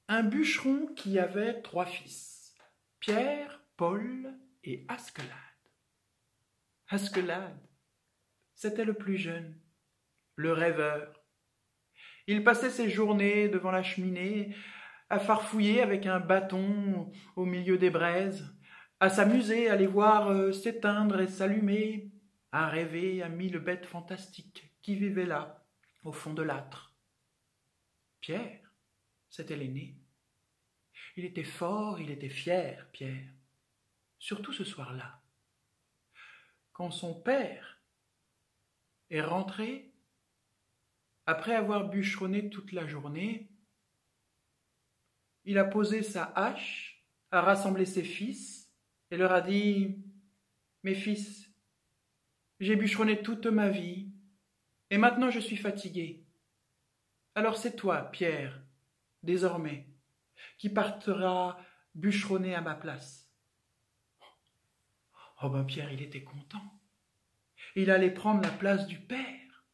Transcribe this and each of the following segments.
Un bûcheron qui avait 3 fils, Pierre, Paul et Askelad. Askelad, c'était le plus jeune, le rêveur. Il passait ses journées devant la cheminée, à farfouiller avec un bâton au milieu des braises, à s'amuser à les voir s'éteindre et s'allumer, à rêver à 1000 bêtes fantastiques qui vivaient là, au fond de l'âtre. Pierre, c'était l'aîné. Il était fort, il était fier, Pierre, surtout ce soir-là. Quand son père est rentré, après avoir bûcheronné toute la journée, il a posé sa hache, a rassemblé ses fils et leur a dit « Mes fils, j'ai bûcheronné toute ma vie et maintenant je suis fatigué. Alors c'est toi, Pierre, désormais, qui partira bûcheronner à ma place. » Oh ben Pierre, il était content. Il allait prendre la place du père.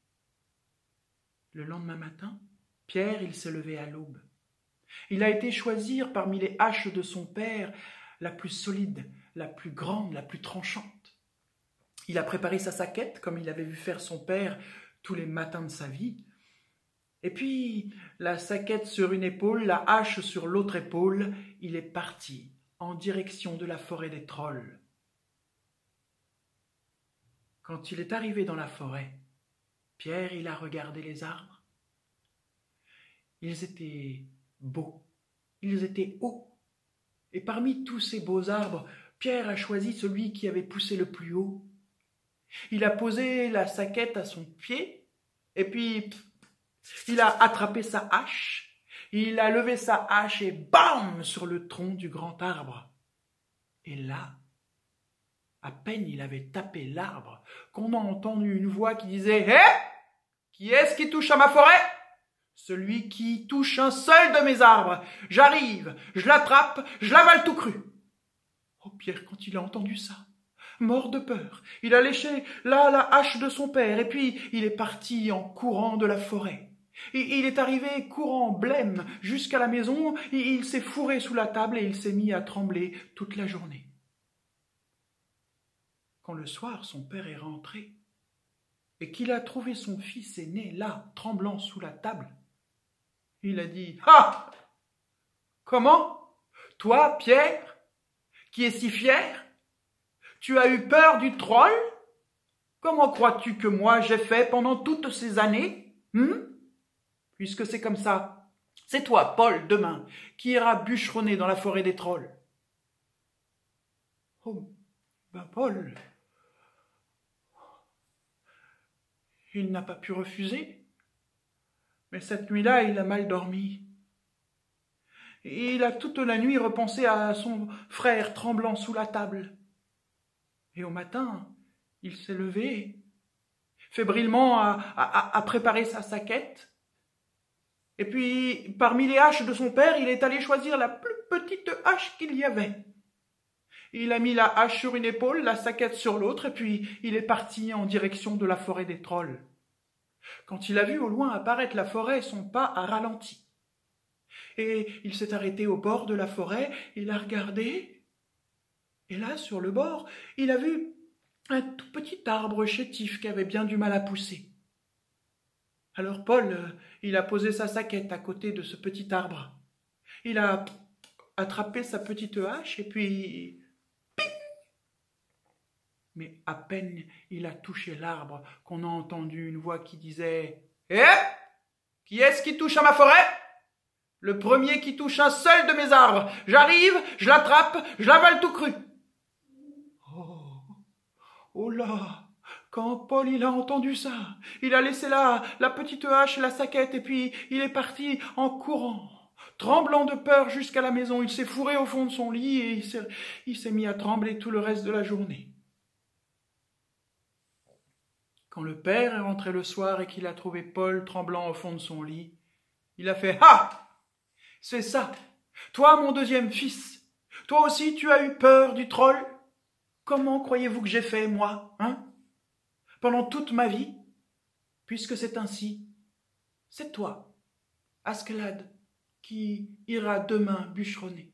Le lendemain matin, Pierre, il s'est levé à l'aube. Il a été choisir parmi les haches de son père la plus solide, la plus grande, la plus tranchante. Il a préparé sa saquette comme il avait vu faire son père tous les matins de sa vie. Et puis, la saquette sur une épaule, la hache sur l'autre épaule, il est parti en direction de la forêt des trolls. Quand il est arrivé dans la forêt, Pierre, il a regardé les arbres. Ils étaient beaux, ils étaient hauts. Et parmi tous ces beaux arbres, Pierre a choisi celui qui avait poussé le plus haut. Il a posé la saquette à son pied, et puis il a attrapé sa hache, il a levé sa hache et bam sur le tronc du grand arbre. Et là, à peine il avait tapé l'arbre qu'on a entendu une voix qui disait « Hé, qui est-ce qui touche à ma forêt ? Celui qui touche un seul de mes arbres. J'arrive, je l'attrape, je l'avale tout cru. » Oh Pierre, quand il a entendu ça, mort de peur, il a léché là la hache de son père et puis il est parti en courant de la forêt. Il est arrivé courant blême jusqu'à la maison, il s'est fourré sous la table et il s'est mis à trembler toute la journée. Quand le soir son père est rentré et qu'il a trouvé son fils aîné là, tremblant sous la table, il a dit « Ah ! Comment ? Toi, Pierre, qui es si fier, tu as eu peur du troll ? Comment crois-tu que moi j'ai fait pendant toutes ces années ? Puisque c'est comme ça, c'est toi, Paul, demain, qui ira bûcheronner dans la forêt des trolls. » Oh, ben Paul, il n'a pas pu refuser, mais cette nuit-là, il a mal dormi. Et il a toute la nuit repensé à son frère tremblant sous la table. Et au matin, il s'est levé, fébrilement à préparer sa saquette. Et puis, parmi les haches de son père, il est allé choisir la plus petite hache qu'il y avait. Il a mis la hache sur une épaule, la saquette sur l'autre, et puis il est parti en direction de la forêt des trolls. Quand il a vu au loin apparaître la forêt, son pas a ralenti. Et il s'est arrêté au bord de la forêt, il a regardé, et là, sur le bord, il a vu un tout petit arbre chétif qui avait bien du mal à pousser. Alors Paul, il a posé sa saquette à côté de ce petit arbre. Il a attrapé sa petite hache, et puis... Mais à peine il a touché l'arbre qu'on a entendu une voix qui disait « Hé, qui est-ce qui touche à ma forêt ? Le premier qui touche un seul de mes arbres. J'arrive, je l'attrape, je l'avale tout cru. » Oh là, quand Paul il a entendu ça, il a laissé là la petite hache et la saquette et puis il est parti en courant. Tremblant de peur jusqu'à la maison, il s'est fourré au fond de son lit et il s'est mis à trembler tout le reste de la journée. Quand le père est rentré le soir et qu'il a trouvé Paul tremblant au fond de son lit, il a fait « Ah ! C'est ça ! Toi, mon deuxième fils, toi aussi tu as eu peur du troll ? Comment croyez-vous que j'ai fait, moi, pendant toute ma vie ? Puisque c'est ainsi, c'est toi, Askelad, qui ira demain bûcheronner.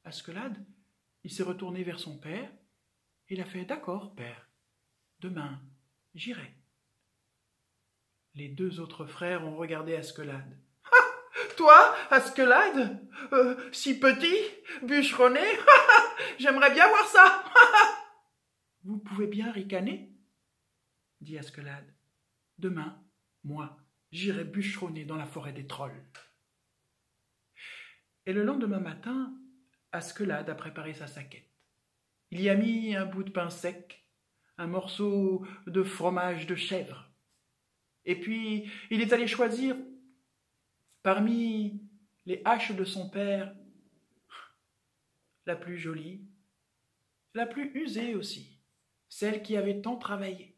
Asquelade, il s'est retourné vers son père. Il a fait « D'accord, père, demain, j'irai. » Les deux autres frères ont regardé Asquelade. « Ah, toi, Asquelade, si petit, bûcheronné, j'aimerais bien voir ça. » « Vous pouvez bien ricaner, dit Asquelade. Demain, moi, j'irai bûcheronner dans la forêt des trolls. » Et le lendemain matin, Asquelade a préparé sa saquette. Il y a mis un bout de pain sec, un morceau de fromage de chèvre. Et puis, il est allé choisir, parmi les haches de son père, la plus jolie, la plus usée aussi, celle qui avait tant travaillé.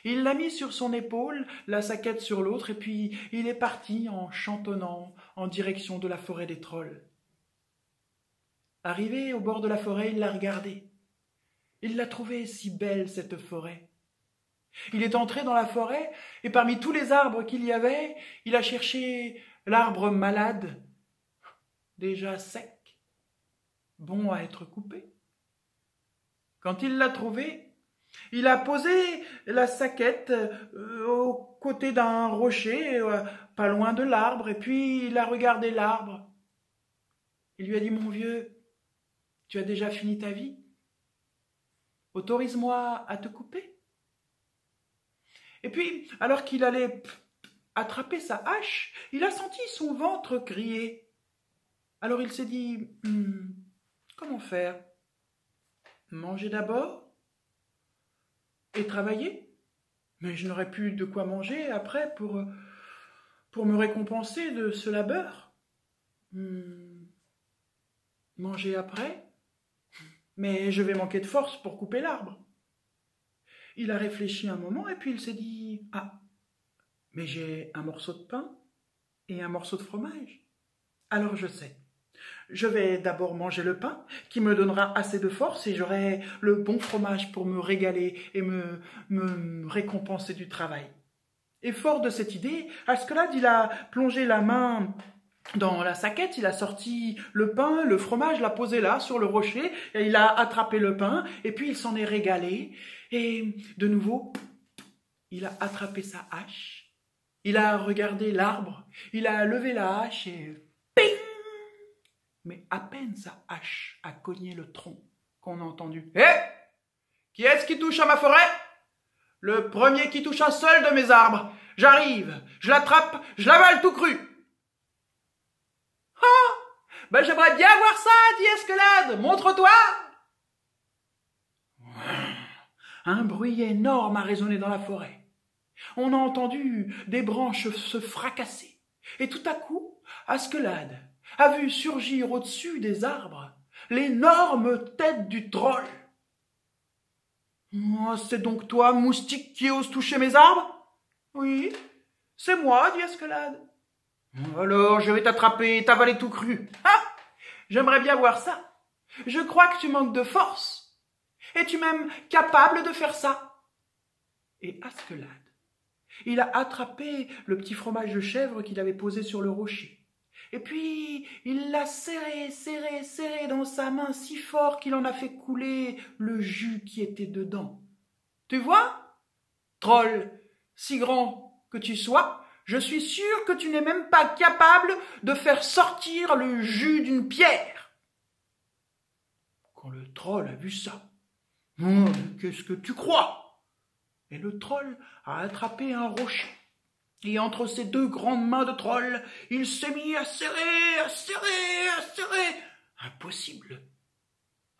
Il l'a mis sur son épaule, la saquette sur l'autre, et puis il est parti en chantonnant en direction de la forêt des trolls. Arrivé au bord de la forêt, il l'a regardée. Il l'a trouvée si belle, cette forêt. Il est entré dans la forêt, et parmi tous les arbres qu'il y avait, il a cherché l'arbre malade, déjà sec, bon à être coupé. Quand il l'a trouvé, il a posé la saquette au côté d'un rocher, pas loin de l'arbre, et puis il a regardé l'arbre. Il lui a dit « Mon vieux, tu as déjà fini ta vie? Autorise-moi à te couper. » Et puis, alors qu'il allait attraper sa hache, il a senti son ventre crier. Alors il s'est dit « Comment faire? Manger d'abord et travailler? Mais je n'aurai plus de quoi manger après pour me récompenser de ce labeur. Manger après? Mais je vais manquer de force pour couper l'arbre. » Il a réfléchi un moment et puis il s'est dit « Ah, mais j'ai un morceau de pain et un morceau de fromage. Alors je sais. Je vais d'abord manger le pain qui me donnera assez de force et j'aurai le bon fromage pour me régaler et me récompenser du travail. » Et fort de cette idée, Asquelade, il a plongé la main dans la saquette, il a sorti le pain, le fromage, l'a posé là, sur le rocher, et il a attrapé le pain, et puis il s'en est régalé, et de nouveau, il a attrapé sa hache, il a regardé l'arbre, il a levé la hache, et ping! Mais à peine sa hache a cogné le tronc qu'on a entendu « Hé! Qui est-ce qui touche à ma forêt? Le premier qui touche un seul de mes arbres, j'arrive, je l'attrape, je l'avale tout cru. » Ben j'aimerais bien voir ça, dit Asquelade. Montre-toi. Un bruit énorme a résonné dans la forêt. On a entendu des branches se fracasser. Et tout à coup, Asquelade a vu surgir au-dessus des arbres l'énorme tête du troll. Oh, c'est donc toi, moustique, qui ose toucher mes arbres? Oui, c'est moi, dit Asquelade. Alors, je vais t'attraper et t'avaler tout cru. Ah! J'aimerais bien voir ça. Je crois que tu manques de force. Es-tu même capable de faire ça? Et Asquelade, il a attrapé le petit fromage de chèvre qu'il avait posé sur le rocher. Et puis, il l'a serré, serré, serré dans sa main si fort qu'il en a fait couler le jus qui était dedans. Tu vois, troll, si grand que tu sois, je suis sûr que tu n'es même pas capable de faire sortir le jus d'une pierre. Quand le troll a vu ça, « Qu'est-ce que tu crois ?» Et le troll a attrapé un rocher. Et entre ses deux grandes mains de troll, il s'est mis à serrer, à serrer, à serrer. Impossible.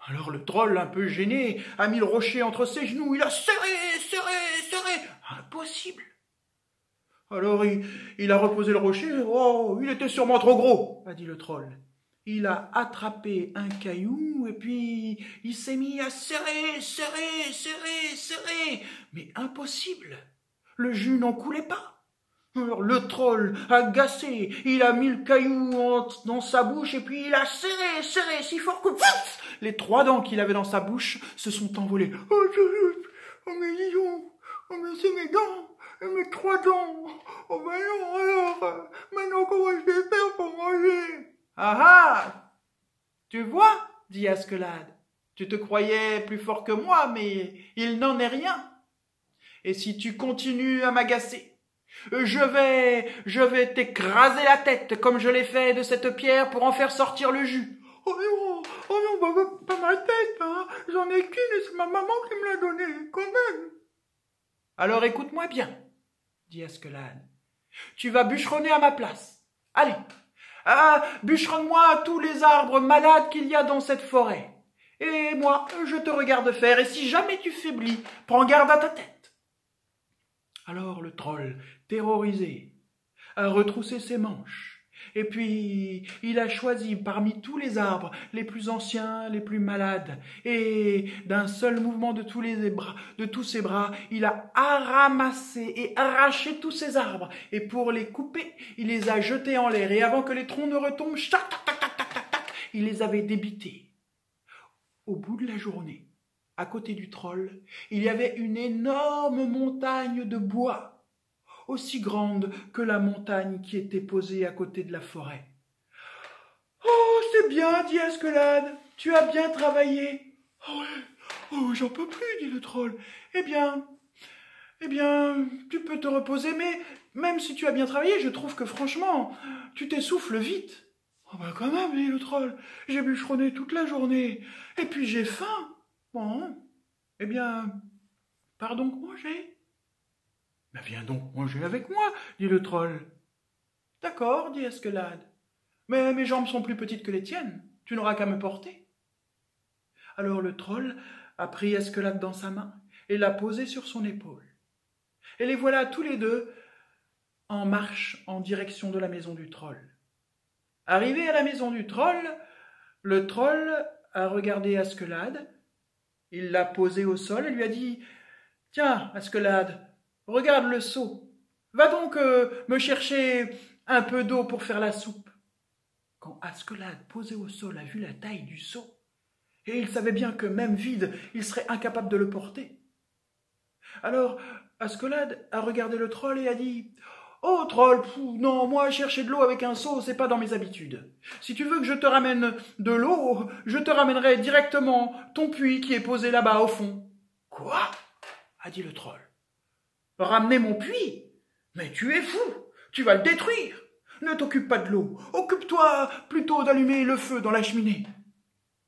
Alors le troll, un peu gêné, a mis le rocher entre ses genoux. Il a serré, serré, serré. Impossible. Alors il a reposé le rocher. « Oh, il était sûrement trop gros, » a dit le troll. Il a attrapé un caillou et puis il s'est mis à serrer, serrer, serrer, serrer. Mais impossible, le jus n'en coulait pas. Alors le troll, agacé, il a mis le caillou dans sa bouche et puis il a serré, serré si fort que les 3 dents qu'il avait dans sa bouche se sont envolées. « Oh, mais dis donc, oh, mais c'est mes dents. mes 3 dents. Oh ben non, alors, maintenant comment je vais faire pour manger? Ah ah! Tu vois, dit Askelad, tu te croyais plus fort que moi, mais il n'en est rien. Et si tu continues à m'agacer, je vais t'écraser la tête comme je l'ai fait de cette pierre pour en faire sortir le jus. Oh non, pas ma tête, hein. J'en ai qu'une et c'est ma maman qui me l'a donnée, quand même. Alors écoute-moi bien, dit Askelad. Tu vas bûcheronner à ma place. Allez, bûcheronne-moi tous les arbres malades qu'il y a dans cette forêt. Et moi, je te regarde faire, et si jamais tu faiblis, prends garde à ta tête. Alors le troll, terrorisé, a retroussé ses manches, et puis il a choisi parmi tous les arbres les plus anciens, les plus malades, et d'un seul mouvement de tous ses bras, il a ramassé et arraché tous ces arbres, et pour les couper, il les a jetés en l'air, et avant que les troncs ne retombent, tac, tac, tac, tac, tac, tac, il les avait débités. Au bout de la journée, à côté du troll, il y avait une énorme montagne de bois, aussi grande que la montagne qui était posée à côté de la forêt. « Oh, c'est bien, dit Askelad, tu as bien travaillé. »« Oh, j'en peux plus, dit le troll. Eh bien, tu peux te reposer, mais même si tu as bien travaillé, je trouve que franchement, tu t'essouffles vite. »« Oh ben quand même, dit le troll, j'ai bûcheronné toute la journée, et puis j'ai faim. Bon, eh bien, pars donc manger. » « Ben viens donc manger avec moi, dit le troll. « D'accord, dit Askelad, mais mes jambes sont plus petites que les tiennes, tu n'auras qu'à me porter. » Alors le troll a pris Askelad dans sa main et l'a posé sur son épaule. Et les voilà tous les deux en marche en direction de la maison du troll. Arrivé à la maison du troll, le troll a regardé Askelad, il l'a posé au sol et lui a dit « Tiens, Askelad, regarde le seau. Va donc me chercher un peu d'eau pour faire la soupe. » Quand Askelad, posé au sol, a vu la taille du seau, et il savait bien que même vide, il serait incapable de le porter. Alors Askelad a regardé le troll et a dit « Oh troll, non, moi chercher de l'eau avec un seau, c'est pas dans mes habitudes. Si tu veux que je te ramène de l'eau, je te ramènerai directement ton puits qui est posé là-bas au fond. »« Quoi ?» a dit le troll. « Ramener mon puits? Mais tu es fou, tu vas le détruire. Ne t'occupe pas de l'eau, occupe-toi plutôt d'allumer le feu dans la cheminée. »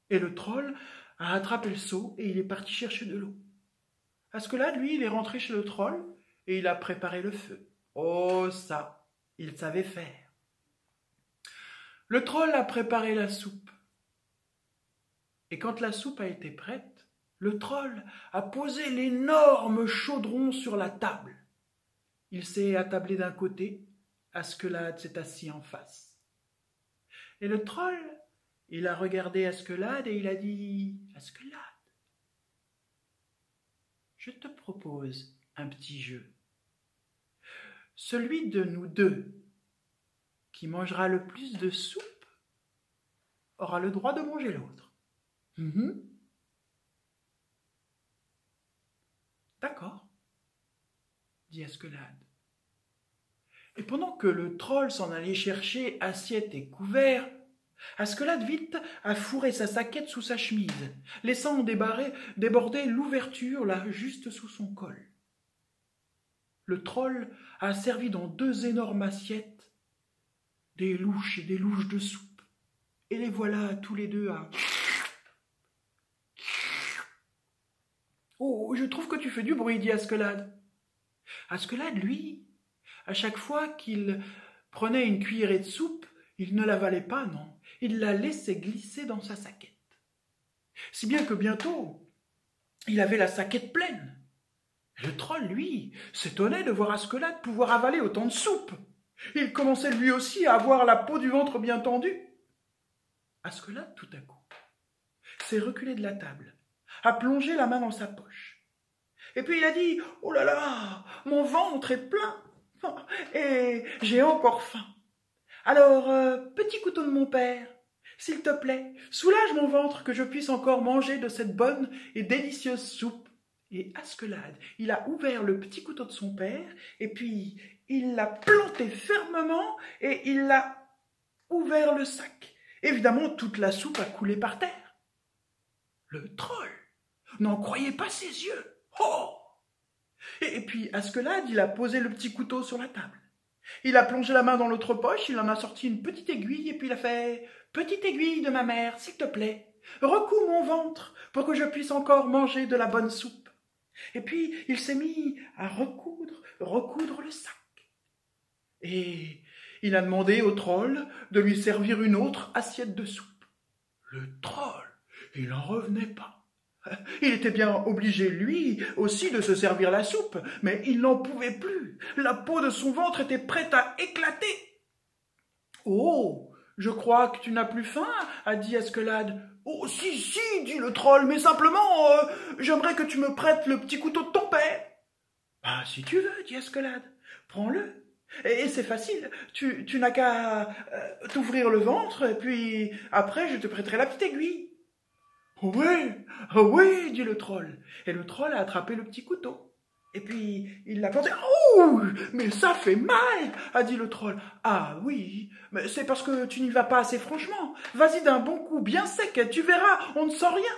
Et le troll a attrapé le seau et il est parti chercher de l'eau. Askelad, lui, il est rentré chez le troll et il a préparé le feu. Oh ça, il savait faire. Le troll a préparé la soupe. Et quand la soupe a été prête, le troll a posé l'énorme chaudron sur la table. Il s'est attablé d'un côté, Askelad s'est assis en face. Et le troll, il a regardé Askelad et il a dit « Askelad, je te propose un petit jeu. Celui de nous deux qui mangera le plus de soupe aura le droit de manger l'autre. D'accord, dit Askelad. Et pendant que le troll s'en allait chercher assiette et couvert, Askelad vite a fourré sa saquette sous sa chemise, laissant déborder l'ouverture là juste sous son col. Le troll a servi dans 2 énormes assiettes des louches et des louches de soupe, et les voilà tous les deux à... « Oh, je trouve que tu fais du bruit, dit Askelad. » Askelad, lui, à chaque fois qu'il prenait une cuillerée de soupe, il ne l'avalait pas, non, il la laissait glisser dans sa saquette. Si bien que bientôt, il avait la saquette pleine. Le troll, lui, s'étonnait de voir Askelad pouvoir avaler autant de soupe. Il commençait lui aussi à avoir la peau du ventre bien tendue. Askelad, tout à coup, s'est reculé de la table, a plongé la main dans sa poche. Et puis il a dit « Oh là là, mon ventre est plein et j'ai encore faim. Alors, petit couteau de mon père, s'il te plaît, soulage mon ventre que je puisse encore manger de cette bonne et délicieuse soupe. Et Askelad, il a ouvert le petit couteau de son père, et puis il l'a planté fermement, et il a ouvert le sac. Évidemment, toute la soupe a coulé par terre. Le troll n'en croyait pas ses yeux. Oh! Et puis Askelad, il a posé le petit couteau sur la table. Il a plongé la main dans l'autre poche, il en a sorti une petite aiguille, et puis il a fait « Petite aiguille de ma mère, s'il te plaît, recoue mon ventre pour que je puisse encore manger de la bonne soupe. » Et puis il s'est mis à recoudre le sac. Et il a demandé au troll de lui servir une autre assiette de soupe. Le troll, il n'en revenait pas. Il était bien obligé, lui aussi, de se servir la soupe, mais il n'en pouvait plus. La peau de son ventre était prête à éclater. « Oh, je crois que tu n'as plus faim, » a dit Askelad. « Oh, si, dit le troll, mais simplement, j'aimerais que tu me prêtes le petit couteau de ton père. »« Ah, si tu veux, dit Askelad, prends-le. Et c'est facile, tu n'as qu'à t'ouvrir le ventre, et puis après je te prêterai la petite aiguille. » « Oui, dit le troll. Et le troll a attrapé le petit couteau. Et puis, il l'a planté. « Oh, mais ça fait mal !» a dit le troll. « Ah oui, mais c'est parce que tu n'y vas pas assez franchement. Vas-y d'un bon coup bien sec, tu verras, on ne sent rien. »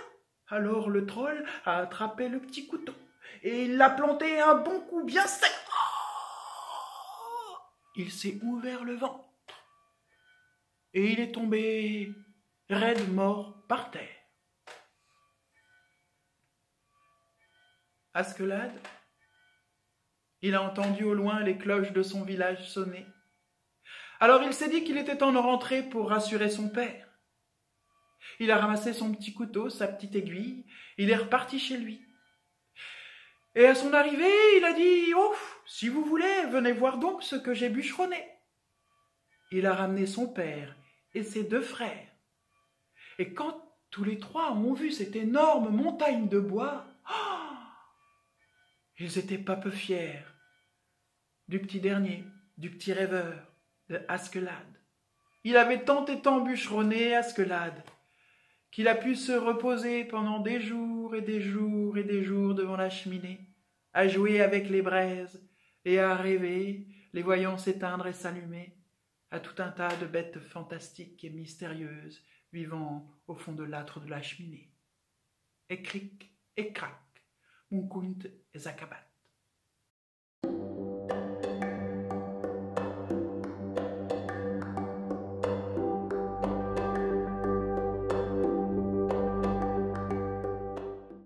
Alors le troll a attrapé le petit couteau. Et il l'a planté un bon coup bien sec. Oh, il s'est ouvert le ventre. Et il est tombé raide mort par terre. Askelad, il a entendu au loin les cloches de son village sonner. Alors il s'est dit qu'il était temps de rentrer pour rassurer son père. Il a ramassé son petit couteau, sa petite aiguille, il est reparti chez lui. Et à son arrivée, il a dit « Oh, si vous voulez, venez voir donc ce que j'ai bûcheronné. » Il a ramené son père et ses 2 frères. Et quand tous les 3 ont vu cette énorme montagne de bois, ils étaient pas peu fiers du petit dernier, du petit rêveur, de Askelad. Il avait tant et tant bûcheronné, Askelad, qu'il a pu se reposer pendant des jours et des jours et des jours devant la cheminée, à jouer avec les braises et à rêver, les voyant s'éteindre et s'allumer, à tout un tas de bêtes fantastiques et mystérieuses vivant au fond de l'âtre de la cheminée. Et cric, et crac, Munkunt et Zakabat.